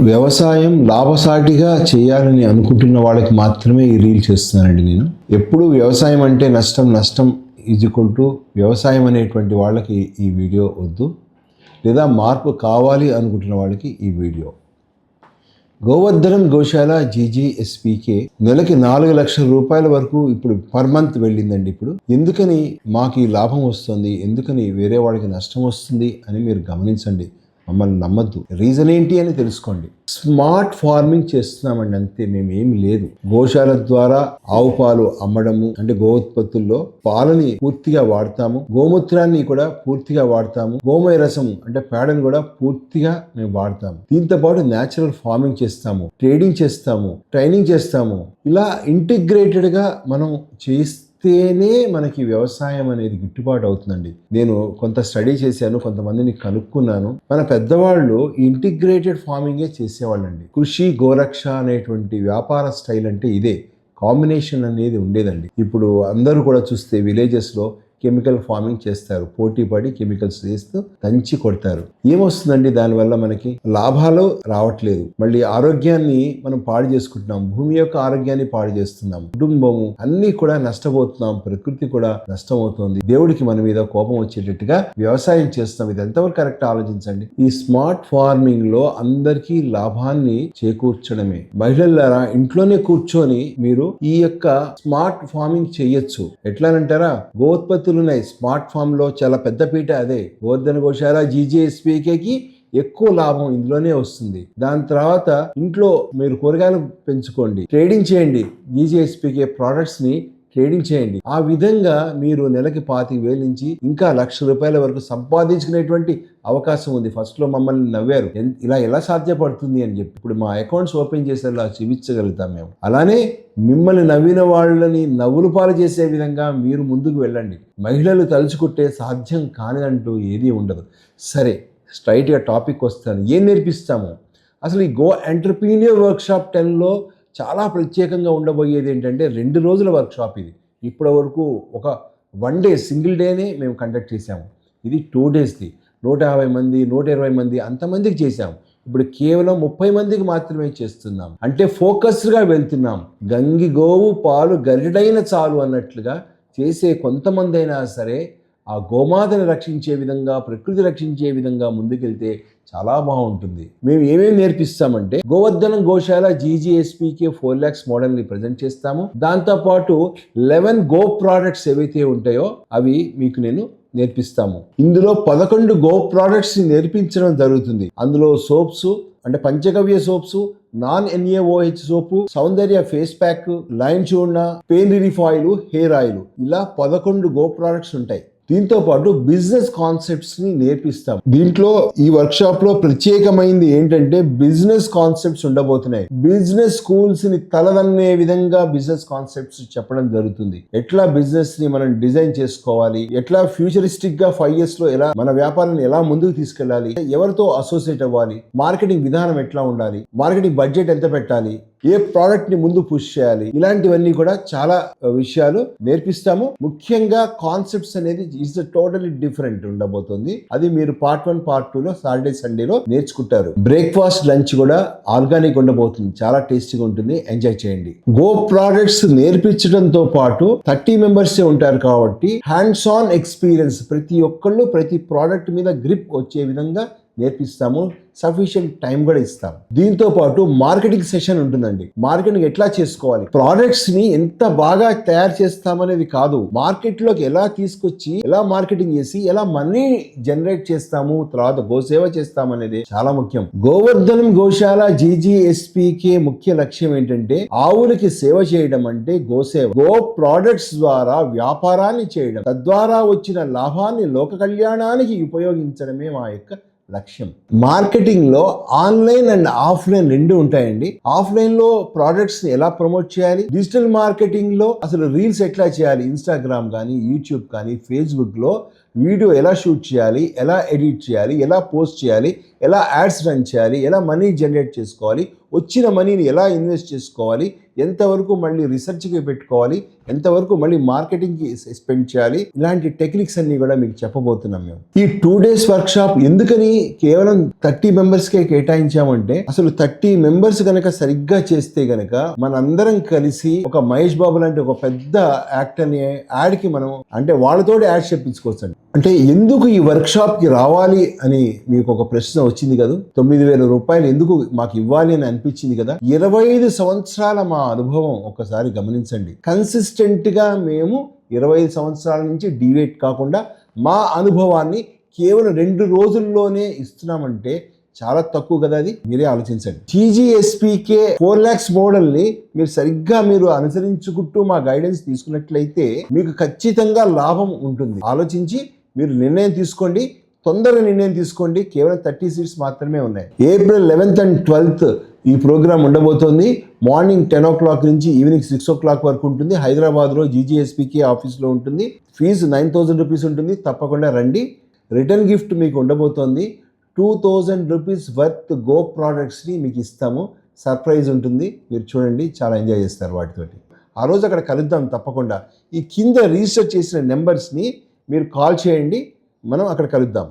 వ్యవసాయం లాభసాటిగా చేయాలని అనుకుంటున్న వాళ్ళకి మాత్రమే ఈ రీల్ చేస్తున్నానండి నేను. ఎప్పుడు వ్యవసాయం అంటే నష్టం నష్టం ఈజ్వల్ వ్యవసాయం అనేటువంటి వాళ్ళకి ఈ వీడియో వద్దు, లేదా మార్పు కావాలి అనుకుంటున్న వాళ్ళకి ఈ వీడియో. గోవర్ధనం గోశాల జీజీఎస్పీకే నెలకి 4 లక్షల రూపాయల వరకు ఇప్పుడు పర్ మంత్ వెళ్ళిందండి. ఇప్పుడు ఎందుకని మాకు ఈ లాభం వస్తుంది, ఎందుకని వేరే వాళ్ళకి నష్టం వస్తుంది అని మీరు గమనించండి. మమ్మల్ని నమ్మద్దు, రీజన్ ఏంటి అని తెలుసుకోండి. స్మార్ట్ ఫార్మింగ్ చేస్తున్నామండి, అంతే. మేమేమి లేదు. గోశాల ద్వారా ఆవు పాలు అమ్మడము అంటే గోఉత్పత్తుల్లో పాలని పూర్తిగా వాడతాము, గోమూత్రాన్ని కూడా పూర్తిగా వాడతాము, గోమయ రసం అంటే పేడను కూడా పూర్తిగా మేము వాడతాము. దీంతో పాటు న్యాచురల్ ఫార్మింగ్ చేస్తాము, ట్రేడింగ్ చేస్తాము, ట్రైనింగ్ చేస్తాము. ఇలా ఇంటిగ్రేటెడ్ గా మనం చేస్తేనే మనకి వ్యవసాయం అనేది గిట్టుబాటు అవుతుందండి. నేను కొంత స్టడీ చేశాను, కొంతమందిని కనుక్కున్నాను. మన పెద్దవాళ్ళు ఇంటిగ్రేటెడ్ ఫార్మింగే చేసేవాళ్ళండి. కృషి గోరక్ష అనేటువంటి వ్యాపార స్టైల్ అంటే ఇదే, కాంబినేషన్ అనేది ఉండేదండి. ఇప్పుడు అందరూ కూడా చూస్తే విలేజెస్లో కెమికల్ ఫార్మింగ్ చేస్తారు, పోటీ పడి కెమికల్స్ వేస్తూ దంచి కొడతారు. ఏమొస్తుందండి దానివల్ల? మనకి లాభాలు రావట్లేదు, మళ్ళీ ఆరోగ్యాన్ని మనం పాడు చేసుకుంటున్నాం, భూమి యొక్క ఆరోగ్యాన్ని పాడు చేస్తున్నాం, కుటుంబము అన్ని కూడా నష్టపోతున్నాం, ప్రకృతి కూడా నష్టమవుతుంది, దేవుడికి మన మీద కోపం వచ్చేటట్టుగా వ్యవసాయం చేస్తున్నాం. ఇది ఎంతవరకు కరెక్ట్ ఆలోచించండి. ఈ స్మార్ట్ ఫార్మింగ్ లో అందరికీ లాభాన్ని చేకూర్చడమే. మహిళలారా, ఇంట్లోనే కూర్చొని మీరు ఈ యొక్క స్మార్ట్ ఫార్మింగ్ చేయొచ్చు. ఎట్లానంటారా? గోత్పత్తి ఉన్నాయి స్మార్ట్ ఫామ్ లో, చాలా పెద్ద పీట అదే. గోవర్ధన గోశాల జీజీఎస్పీకేకి ఎక్కువ లాభం ఇందులోనే వస్తుంది. దాని తర్వాత ఇంట్లో మీరు కూరగాయలు పెంచుకోండి, ట్రేడింగ్ చేయండి, జీజీఎస్పీకే ప్రొడక్ట్స్ ని ట్రేడింగ్ చేయండి. ఆ విధంగా మీరు నెలకి 25,000 నుంచి ఇంకా 1,00,000 రూపాయల వరకు సంపాదించుకునేటువంటి అవకాశం ఉంది. ఫస్ట్ లో మమ్మల్ని నవ్వారు, ఇలా ఎలా సాధ్యపడుతుంది అని చెప్పి. ఇప్పుడు మా అకౌంట్స్ ఓపెన్ చేసేలా చూపించగలుగుతాం మేము. అలానే మిమ్మల్ని నవ్విన వాళ్ళని నవ్వులు పాలు చేసే విధంగా మీరు ముందుకు వెళ్ళండి. మహిళలు తలుచుకుంటే సాధ్యం కానిదంటూ ఏదీ ఉండదు. సరే, స్ట్రైట్గా టాపిక్ వస్తాను. ఏం నేర్పిస్తాము అసలు? ఈ గో ఎంటర్‌ప్రెన్యూర్ వర్క్షాప్ 10లో చాలా ప్రత్యేకంగా ఉండబోయేది ఏంటంటే 2 రోజుల వర్క్షాప్ ఇది. ఇప్పటి వరకు ఒక 1 డే సింగిల్ డేనే మేము కండక్ట్ చేసాము. ఇది 2 డేస్ది 150 మంది 120 మంది అంతమందికి చేసాము. ఇప్పుడు కేవలం 30 మందికి మాత్రమే చేస్తున్నాం. అంటే ఫోకస్డ్గా వెళ్తున్నాం. గంగి గోవు పాలు గరిడైన చాలు అన్నట్లుగా చేసే కొంతమంది అయినా సరే ఆ గోమాతని రక్షించే విధంగా, ప్రకృతి రక్షించే విధంగా ముందుకెళ్తే చాలా బాగుంటుంది. మేము ఏమేమి నేర్పిస్తామంటే, గోవర్ధనం గోశాల జీజీఎస్పీకే 4 lakhs మోడల్ని ప్రజెంట్ చేస్తాము. దాంతోపాటు 11 గో ప్రోడక్ట్స్ ఏవైతే ఉంటాయో అవి మీకు నేను నేర్పిస్తాము. ఇందులో 11 గో ప్రోడక్ట్స్ ని నేర్పించడం జరుగుతుంది. అందులో సోప్స్ అంటే panchagavya soaps, non NaOH soap, సౌందర్య ఫేస్ ప్యాక్, లైన్ చూర్ణ, pain relief oil, hair oil, ఇలా 11 గో ప్రోడక్ట్స్ ఉంటాయి. దీంతో పాటు బిజినెస్ కాన్సెప్ట్స్ ని నేర్పిస్తాం. దీంట్లో ఈ వర్క్ షాప్ లో ప్రత్యేకమైంది ఏంటంటే బిజినెస్ కాన్సెప్ట్స్ ఉండబోతున్నాయి. బిజినెస్ స్కూల్స్ ని తలదన్నే విధంగా బిజినెస్ కాన్సెప్ట్స్ చెప్పడం జరుగుతుంది. ఎట్లా బిజినెస్ ని మనం డిజైన్ చేసుకోవాలి, ఎట్లా ఫ్యూచరిస్టిక్ గా 5 years లో ఎలా మన వ్యాపారాన్ని ఎలా ముందుకు తీసుకెళ్లాలి, ఎవరితో అసోసియేట్ అవ్వాలి, మార్కెటింగ్ విధానం ఎట్లా ఉండాలి, మార్కెటింగ్ బడ్జెట్ ఎంత పెట్టాలి, ఏ ప్రోడక్ట్ ని ముందు పుష్ చేయాలి, ఇలాంటివన్నీ కూడా చాలా విషయాలు నేర్పిస్తాము. ముఖ్యంగా కాన్సెప్ట్స్ అనేది ఈజ్ టోటలీ డిఫరెంట్ ఉండబోతుంది. అది మీరు పార్ట్ 1 పార్ట్ 2లో సాటర్డే సండేలో నేర్చుకుంటారు. బ్రేక్ఫాస్ట్ లంచ్ కూడా ఆర్గానిక్ ఉండబోతుంది, చాలా టేస్టీగా ఉంటుంది. ఎంజాయ్ చేయండి. గో ప్రోడక్ట్స్ నేర్పించడంతో పాటు 30 members ఉంటారు కాబట్టి హ్యాండ్స్ ఆన్ ఎక్స్పీరియన్స్, ప్రతి ఒక్కళ్ళు ప్రతి ప్రోడక్ట్ మీద గ్రిప్ వచ్చే విధంగా నేర్పిస్తాము. సఫిషియంట్ టైం కూడా ఇస్తాం. దీంతో పాటు మార్కెటింగ్ సెషన్ ఉంటుందండి. మార్కెటింగ్ ఎట్లా చేసుకోవాలి, ప్రోడక్ట్స్ ని ఎంత బాగా తయారు చేస్తామనేది కాదు, మార్కెట్ లోకి ఎలా తీసుకొచ్చి ఎలా మార్కెటింగ్ చేసి ఎలా మనీ జనరేట్ చేస్తాము, తర్వాత గోసేవ చేస్తామనేది చాలా ముఖ్యం. గోవర్ధనం గోశాల జీజీఎస్పీకే ముఖ్య లక్ష్యం ఏంటంటే ఆవులకి సేవ చేయడం అంటే గోసేవ. గో ప్రోడక్ట్స్ ద్వారా వ్యాపారాన్ని చేయడం, తద్వారా వచ్చిన లాభాన్ని లోక కళ్యాణానికి ఉపయోగించడమే మా యొక్క లక్ష్యం. మార్కెటింగ్ లో ఆన్లైన్ అండ్ ఆఫ్లైన్ 2 ఉంటాయండి. ఆఫ్లైన్ లో ప్రోడక్ట్స్ ని ఎలా ప్రమోట్ చేయాలి, డిజిటల్ మార్కెటింగ్ లో అసలు రీల్స్ ఎట్లా చేయాలి, ఇన్స్టాగ్రామ్ కానీ యూట్యూబ్ కానీ ఫేస్బుక్ లో వీడియో ఎలా షూట్ చేయాలి, ఎలా ఎడిట్ చేయాలి, ఎలా పోస్ట్ చేయాలి, ఎలా యాడ్స్ రన్ చేయాలి, ఎలా మనీ జనరేట్ చేసుకోవాలి, వచ్చిన మనీని ఎలా ఇన్వెస్ట్ చేసుకోవాలి, ఎంతవరకు మళ్ళీ రీసెర్చ్కి పెట్టుకోవాలి, ఎంతవరకు మళ్ళీ మార్కెటింగ్కి స్పెండ్ చేయాలి, ఇలాంటి టెక్నిక్స్ అన్ని కూడా మీకు చెప్పబోతున్నాం మేము. ఈ 2 days వర్క్షాప్ ఎందుకని కేవలం 30 మెంబర్స్కే కేటాయించామంటే, అసలు 30 మెంబర్స్ కనుక సరిగ్గా చేస్తే గనక మనందరం కలిసి ఒక మహేష్ బాబు లాంటి ఒక పెద్ద యాక్టర్ని యాడ్కి మనం అంటే వాళ్ళతోటి యాడ్ చెప్పించుకోవచ్చు. అంటే ఎందుకు ఈ వర్క్షాప్కి రావాలి అని మీకు ఒక ప్రశ్న వచ్చింది కదా. 9,000 రూపాయలు ఎందుకు మాకు ఇవ్వాలి అని అనిపించింది కదా. 25 సంవత్సరాల మా అనుభవం ఒకసారి గమనించండి. కన్సిస్టెంట్ గా మేము 25 సంవత్సరాల నుంచి డివేట్ కాకుండా మా అనుభవాన్ని కేవలం 2 రోజుల్లోనే ఇస్తున్నామంటే చాలా తక్కువ కదా. అది మీరే ఆలోచించండి. TGSPK 4 lakhs మోడల్ని మీరు సరిగ్గా మీరు అనుసరించుకుంటూ మా గైడెన్స్ తీసుకున్నట్లయితే మీకు ఖచ్చితంగా లాభం ఉంటుంది. ఆలోచించి మీరు నిర్ణయం తీసుకోండి, తొందరగా నిర్ణయం తీసుకోండి. కేవలం 30 seats మాత్రమే ఉన్నాయి. April 11th and 12th ఈ ప్రోగ్రామ్ ఉండబోతోంది. మార్నింగ్ 10 o'clock నుంచి ఈవినింగ్ 6 o'clock వరకు ఉంటుంది. హైదరాబాద్లో GGSPK ఆఫీస్లో ఉంటుంది. ఫీజు 9,000 రూపీస్ ఉంటుంది. తప్పకుండా రండి. రిటర్న్ గిఫ్ట్ మీకు ఉండబోతోంది. 2,000 రూపీస్ వర్త్ గో ప్రోడక్ట్స్ని మీకు ఇస్తాము. సర్ప్రైజ్ ఉంటుంది. మీరు చూడండి, చాలా ఎంజాయ్ చేస్తారు వాటితోటి. ఆ రోజు అక్కడ కలుద్దాం తప్పకుండా. ఈ కింద రిజిస్టర్ చేసిన నెంబర్స్ని మీరు కాల్ చేయండి, మనం అక్కడ కలుద్దాం.